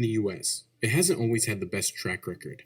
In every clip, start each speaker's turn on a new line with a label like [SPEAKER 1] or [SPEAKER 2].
[SPEAKER 1] In the US, it hasn't always had the best track record.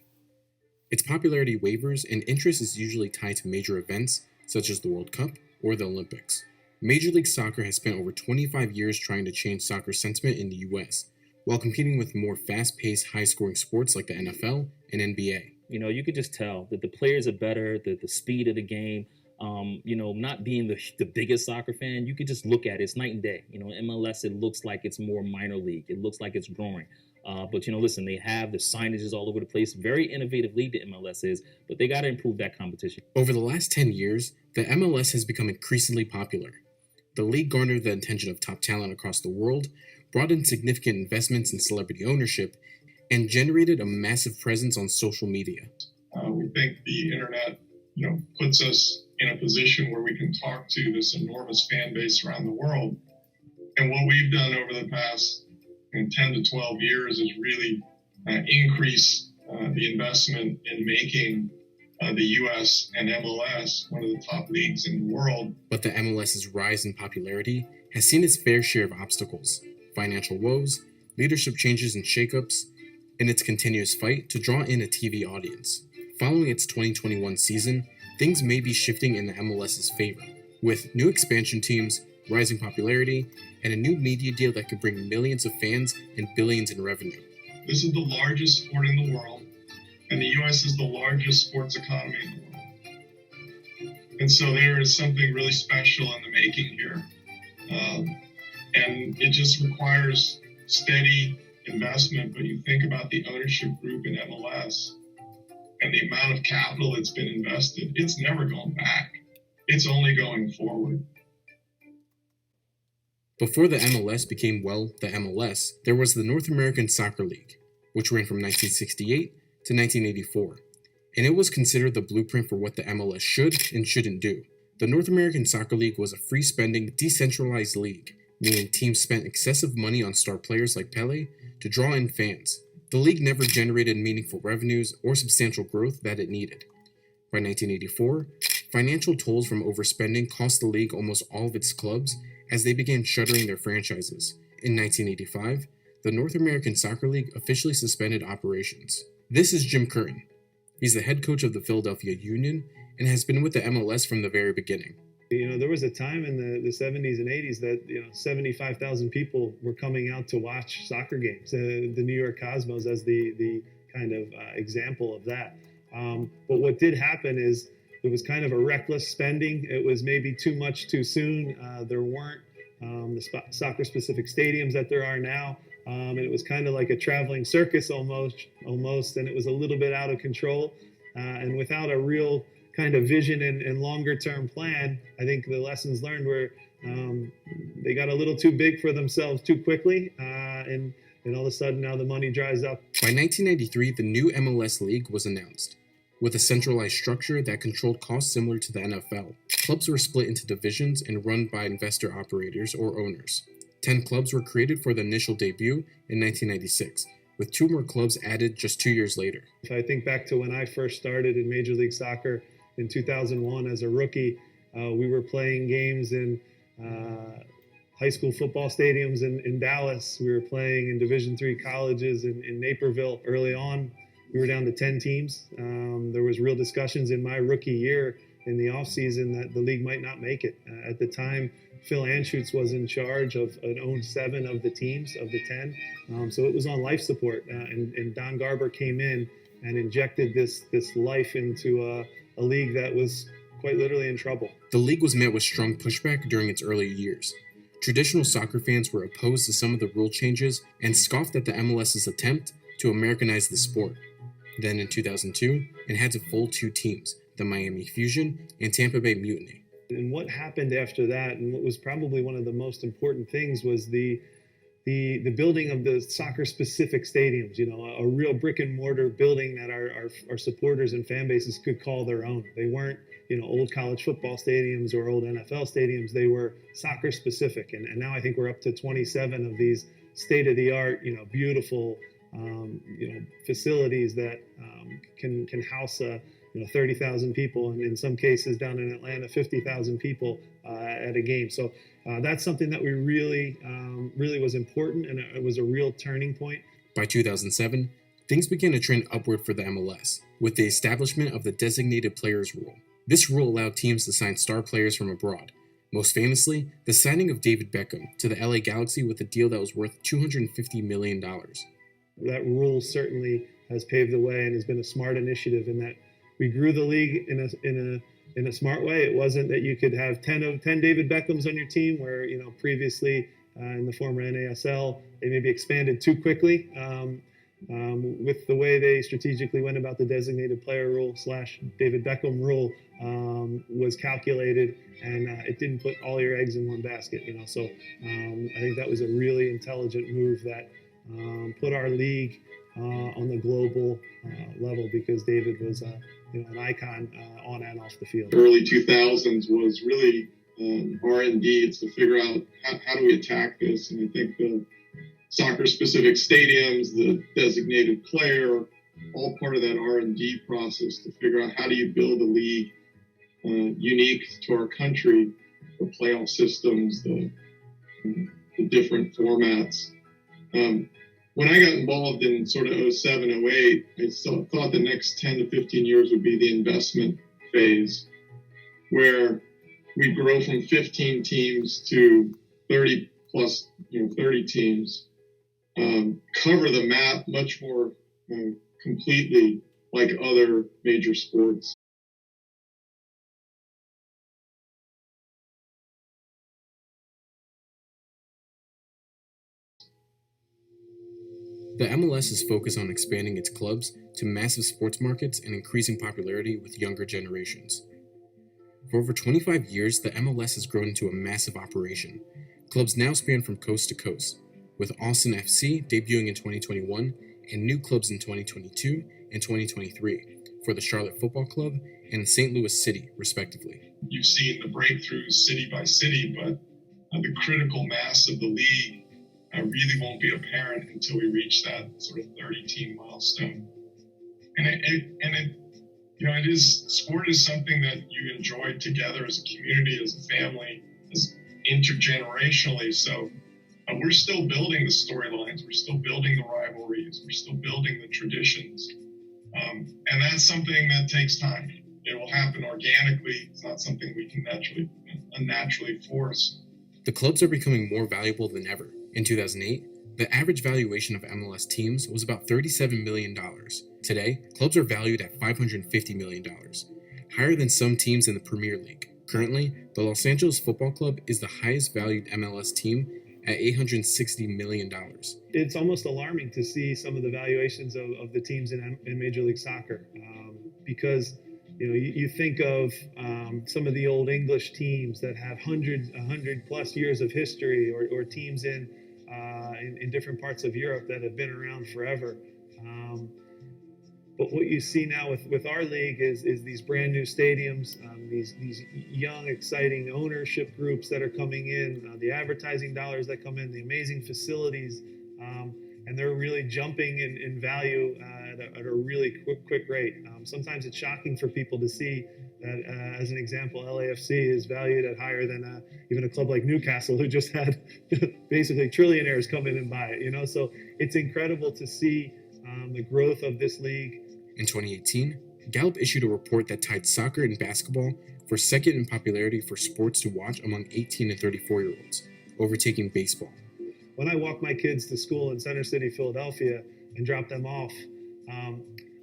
[SPEAKER 1] Its popularity wavers and interest is usually tied to major events such as the World Cup or the Olympics. Major League Soccer has spent over 25 years trying to change soccer sentiment in the US, while competing with more fast paced, high scoring sports like the NFL and NBA.
[SPEAKER 2] You could just tell that the players are better, the speed of the game. Not being the biggest soccer fan, you could just look at it. It's night and day. MLS, it looks like it's more minor league. It looks like it's growing. But listen, they have the signages all over the place. Very innovative league the MLS is, but they got to improve that competition.
[SPEAKER 1] Over the last 10 years, the MLS has become increasingly popular. The league garnered the attention of top talent across the world, brought in significant investments in celebrity ownership, and generated a massive presence on social media.
[SPEAKER 3] We think the internet, puts us in a position where we can talk to this enormous fan base around the world. And what we've done over the past 10 to 12 years is really increase the investment in making the U.S. and MLS one of the top leagues in the world.
[SPEAKER 1] But the MLS's rise in popularity has seen its fair share of obstacles, financial woes, leadership changes and shakeups, and its continuous fight to draw in a TV audience. Following its 2021 season, things may be shifting in the MLS's favor, with new expansion teams, rising popularity, and a new media deal that could bring millions of fans and billions in revenue.
[SPEAKER 3] This is the largest sport in the world, and the U.S. is the largest sports economy in the world. And so there is something really special in the making here. And it just requires steady investment, but you think about the ownership group in MLS and the amount of capital that's been invested, it's never going back. It's only going forward.
[SPEAKER 1] Before the MLS became, the MLS, there was the North American Soccer League, which ran from 1968 to 1984, and it was considered the blueprint for what the MLS should and shouldn't do. The North American Soccer League was a free-spending, decentralized league, meaning teams spent excessive money on star players like Pelé to draw in fans. The league never generated meaningful revenues or substantial growth that it needed. By 1984, financial tolls from overspending cost the league almost all of its clubs as they began shuttering their franchises. In 1985, the North American Soccer League officially suspended operations. This is Jim Curtin. He's the head coach of the Philadelphia Union and has been with the MLS from the very beginning.
[SPEAKER 4] There was a time in the 70s and 80s that 75,000 people were coming out to watch soccer games. The New York Cosmos as the kind of example of that. But what did happen is it was kind of a reckless spending. It was maybe too much too soon. There weren't the soccer-specific stadiums that there are now. And it was kind of like a traveling circus almost, and it was a little bit out of control. And without a real kind of vision and longer term plan, I think the lessons learned were they got a little too big for themselves too quickly, and all of a sudden now the money dries up.
[SPEAKER 1] By 1993, the new MLS League was announced. With a centralized structure that controlled costs similar to the NFL, clubs were split into divisions and run by investor operators or owners. 10 clubs were created for the initial debut in 1996, with 2 more clubs added just 2 years later.
[SPEAKER 4] If I think back to when I first started in Major League Soccer in 2001 as a rookie, we were playing games in high school football stadiums in Dallas. We were playing in Division III colleges in Naperville. Early on, we were down to 10 teams. There was real discussions in my rookie year in the offseason that the league might not make it. At the time, Phil Anschutz was in charge of and owned 7 of the teams of the 10. So it was on life support. And Don Garber came in and injected this life into a league that was quite literally in trouble.
[SPEAKER 1] The league was met with strong pushback during its early years. Traditional soccer fans were opposed to some of the rule changes and scoffed at the MLS's attempt to Americanize the sport. Then in 2002, it had to fold 2 teams, the Miami Fusion and Tampa Bay Mutiny.
[SPEAKER 4] And what happened after that, and what was probably one of the most important things, was the building of the soccer-specific stadiums. A real brick and mortar building that our supporters and fan bases could call their own. They weren't old college football stadiums or old NFL stadiums. They were soccer-specific, and now I think we're up to 27 of these state-of-the-art, beautiful, facilities that can house 30,000 people, and in some cases down in Atlanta, 50,000 people at a game. So that's something that we really was important, and it was a real turning point.
[SPEAKER 1] By 2007, things began to trend upward for the MLS, with the establishment of the designated players rule. This rule allowed teams to sign star players from abroad, most famously, the signing of David Beckham to the LA Galaxy with a deal that was worth $250 million.
[SPEAKER 4] That rule certainly has paved the way and has been a smart initiative in that we grew the league in a smart way. It wasn't that you could have 10 David Beckhams on your team, where previously in the former NASL they maybe expanded too quickly. With the way they strategically went about the designated player rule / David Beckham rule was calculated, and it didn't put all your eggs in one basket. So I think that was a really intelligent move that put our league on the global level, because David was an icon on and off the field.
[SPEAKER 3] Early 2000s was really R&D. It's to figure out how do we attack this, and I think the soccer-specific stadiums, the designated player, all part of that R&D process to figure out how do you build a league unique to our country, the playoff systems, the different formats. When I got involved in sort of 07, 08, I thought the next 10 to 15 years would be the investment phase, where we grow from 15 teams to 30 plus, 30 teams, cover the map much more completely like other major sports.
[SPEAKER 1] The MLS is focused on expanding its clubs to massive sports markets and increasing popularity with younger generations. For over 25 years, the MLS has grown into a massive operation. Clubs now span from coast to coast, with Austin FC debuting in 2021 and new clubs in 2022 and 2023 for the Charlotte Football Club and St. Louis City, respectively.
[SPEAKER 3] You've seen the breakthroughs city by city, but the critical mass of the league really won't be apparent until we reach that sort of 30-team milestone. Sport is something that you enjoy together as a community, as a family, as intergenerationally. So we're still building the storylines, we're still building the rivalries, we're still building the traditions. And that's something that takes time. It will happen organically. It's not something we can unnaturally force.
[SPEAKER 1] The clubs are becoming more valuable than ever. In 2008, the average valuation of MLS teams was about $37 million. Today, clubs are valued at $550 million, higher than some teams in the Premier League. Currently, the Los Angeles Football Club is the highest valued MLS team at $860 million.
[SPEAKER 4] It's almost alarming to see some of the valuations of the teams in Major League Soccer, because you think of some of the old English teams that have 100 plus years of history, or teams in different parts of Europe that have been around forever. But what you see now with our league is these brand new stadiums, these young, exciting ownership groups that are coming in, the advertising dollars that come in, the amazing facilities, and they're really jumping in value at a really quick rate. Sometimes it's shocking for people to see that, as an example, LAFC is valued at higher than even a club like Newcastle, who just had basically trillionaires come in and buy it. So it's incredible to see the growth of this league.
[SPEAKER 1] In 2018, Gallup issued a report that tied soccer and basketball for second in popularity for sports to watch among 18 and 34-year-olds, overtaking baseball.
[SPEAKER 4] When I walk my kids to school in Center City, Philadelphia, and drop them off,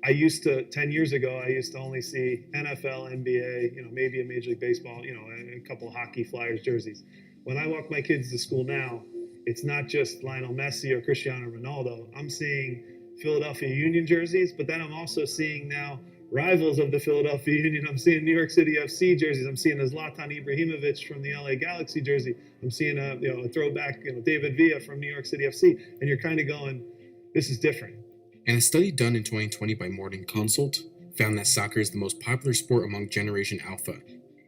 [SPEAKER 4] 10 years ago, I used to only see NFL, NBA, maybe a Major League Baseball, a couple of hockey Flyers jerseys. When I walk my kids to school now, it's not just Lionel Messi or Cristiano Ronaldo. I'm seeing Philadelphia Union jerseys, but then I'm also seeing now rivals of the Philadelphia Union. I'm seeing New York City FC jerseys. I'm seeing a Zlatan Ibrahimovic from the LA Galaxy jersey. I'm seeing a throwback, David Villa from New York City FC. And you're kind of going, this is different.
[SPEAKER 1] And a study done in 2020 by Morton Consult found that soccer is the most popular sport among Generation Alpha.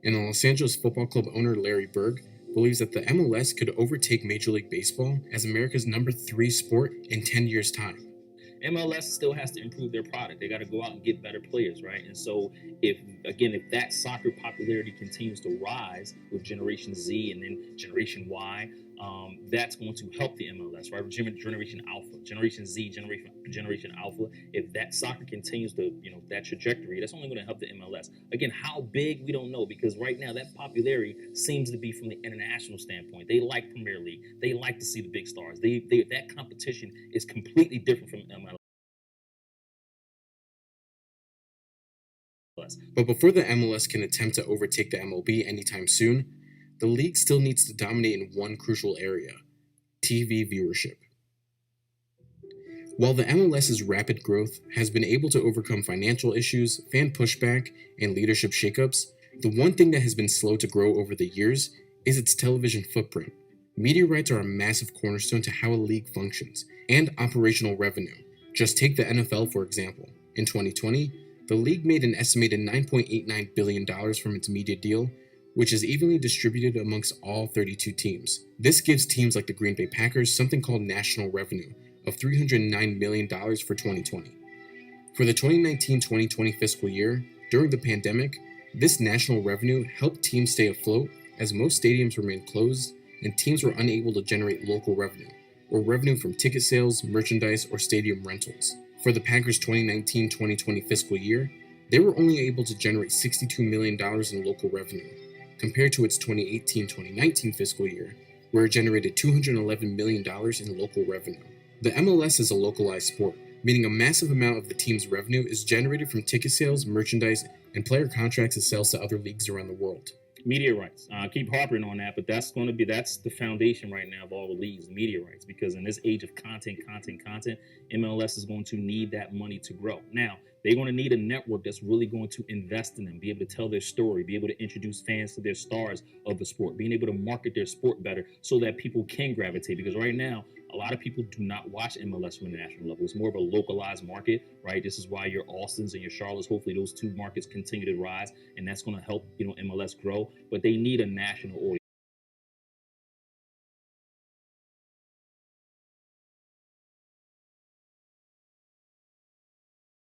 [SPEAKER 1] And the Los Angeles Football Club owner Larry Berg believes that the MLS could overtake Major League Baseball as America's number 3 sport in 10 years' time.
[SPEAKER 2] MLS still has to improve their product. They got to go out and get better players, right? And so if that soccer popularity continues to rise with Generation Z and then Generation Y, that's going to help the MLS, right? Generation Alpha, Generation Z, Generation Alpha. If that soccer continues to, that trajectory, that's only going to help the MLS. Again, how big, we don't know, because right now that popularity seems to be from the international standpoint. They like Premier League. They like to see the big stars. That competition is completely different from MLS.
[SPEAKER 1] But before the MLS can attempt to overtake the MLB anytime soon, the league still needs to dominate in one crucial area: TV viewership. While the MLS's rapid growth has been able to overcome financial issues, fan pushback, and leadership shakeups, the one thing that has been slow to grow over the years is its television footprint. Media rights are a massive cornerstone to how a league functions, and operational revenue. Just take the NFL for example. In 2020, the league made an estimated $9.89 billion from its media deal, which is evenly distributed amongst all 32 teams. This gives teams like the Green Bay Packers something called national revenue of $309 million for 2020. For the 2019-2020 fiscal year, during the pandemic, this national revenue helped teams stay afloat as most stadiums remained closed and teams were unable to generate local revenue, or revenue from ticket sales, merchandise, or stadium rentals. For the Packers' 2019-2020 fiscal year, they were only able to generate $62 million in local revenue, compared to its 2018-2019 fiscal year, where it generated $211 million in local revenue. The MLS is a localized sport, meaning a massive amount of the team's revenue is generated from ticket sales, merchandise, and player contracts and sales to other leagues around the world.
[SPEAKER 2] Media rights. I keep harping on that, but that's the foundation right now of all the leagues, the media rights, because in this age of content, MLS is going to need that money to grow. Now, they're going to need a network that's really going to invest in them, be able to tell their story, be able to introduce fans to their stars of the sport, being able to market their sport better so that people can gravitate. Because right now, a lot of people do not watch MLS from the national level. It's more of a localized market, right? This is why your Austins and your Charlottes, hopefully those two markets continue to rise, and that's going to help, MLS grow. But they need a national audience.